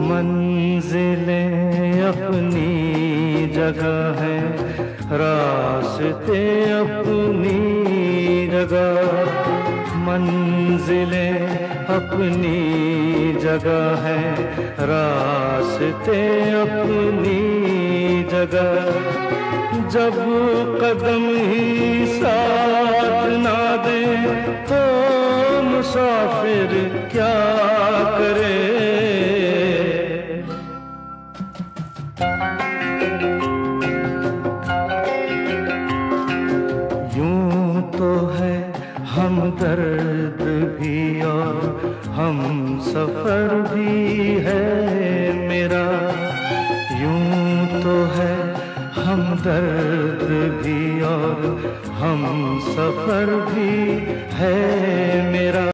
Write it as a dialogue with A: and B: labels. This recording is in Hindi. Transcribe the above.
A: मंजिलें अपनी जगह है, रास्ते अपनी जगह। मंजिलें अपनी जगह है, रास्ते अपनी जगह। जब कदम ही साथ ना दे तो मुसाफिर क्या करे। यूं तो है हमदर्द भी और हम सफर भी है मेरा। यूं तो है हमदर्द भी और हम सफर भी है मेरा।